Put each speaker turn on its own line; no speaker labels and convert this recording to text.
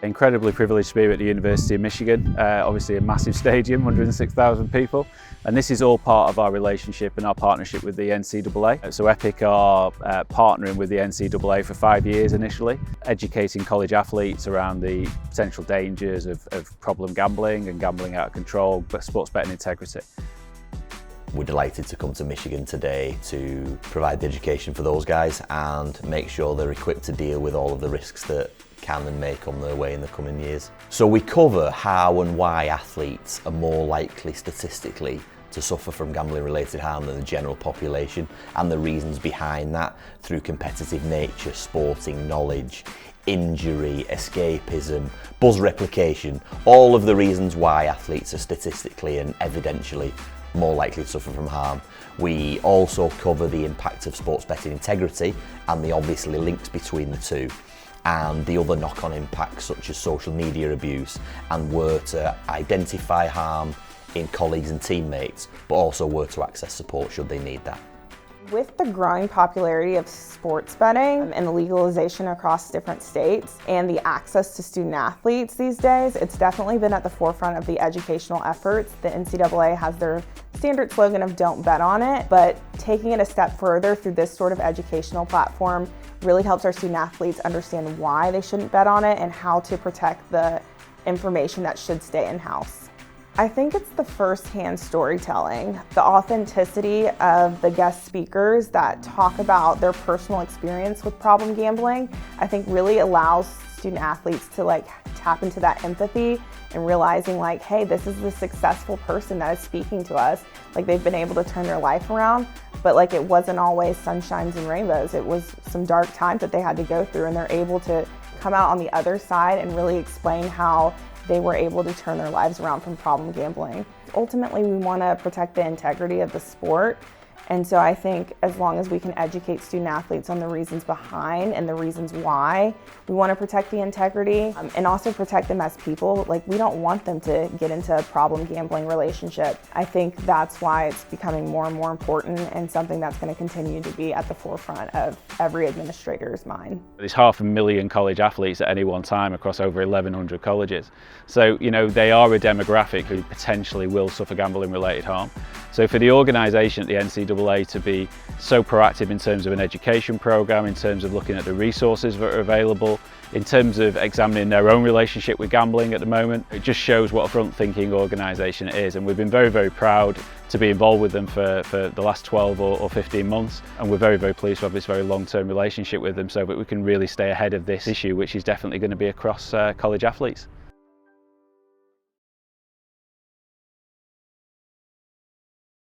Incredibly privileged to be here at the University of Michigan, obviously a massive stadium, 106,000 people, and this is all part of our relationship and our partnership with the NCAA. So EPIC are partnering with the NCAA for 5 years initially, educating college athletes around the potential dangers of problem gambling and gambling out of control, but sports betting integrity.
We're delighted to come to Michigan today to provide the education for those guys and make sure they're equipped to deal with all of the risks that can and may come their way in the coming years. So we cover how and why athletes are more likely statistically to suffer from gambling related harm than the general population, and the reasons behind that through competitive nature, sporting knowledge, injury, escapism, buzz replication, all of the reasons why athletes are statistically and evidentially more likely to suffer from harm. We also cover the impact of sports betting integrity and the obviously links between the two, and the other knock-on impacts such as social media abuse, and where to identify harm in colleagues and teammates, but also where to access support should they need that.
With the growing popularity of sports betting and the legalization across different states and the access to student athletes these days, it's definitely been at the forefront of the educational efforts. The NCAA has their standard slogan of "Don't bet on it," but taking it a step further through this sort of educational platform really helps our student athletes understand why they shouldn't bet on it and how to protect the information that should stay in-house. I think it's the first-hand storytelling, the authenticity of the guest speakers that talk about their personal experience with problem gambling. I think really allows student athletes to tap into that empathy and realizing hey, this is the successful person that is speaking to us. They've been able to turn their life around, but it wasn't always sunshines and rainbows. It was some dark times that they had to go through, and they're able to come out on the other side and really explain how they were able to turn their lives around from problem gambling. Ultimately, we want to protect the integrity of the sport. And so I think as long as we can educate student athletes on the reasons behind and the reasons why we want to protect the integrity and also protect them as people, we don't want them to get into a problem gambling relationship. I think that's why it's becoming more and more important and something that's going to continue to be at the forefront of every administrator's mind.
There's 500,000 college athletes at any one time across over 1,100 colleges. So, they are a demographic who potentially will suffer gambling related harm. So for the organisation at the NCAA to be so proactive in terms of an education programme, in terms of looking at the resources that are available, in terms of examining their own relationship with gambling at the moment, it just shows what a front-thinking organisation it is. And we've been very, very proud to be involved with them for the last 12 or 15 months. And we're very, very pleased to have this very long-term relationship with them so that we can really stay ahead of this issue, which is definitely going to be across college athletes.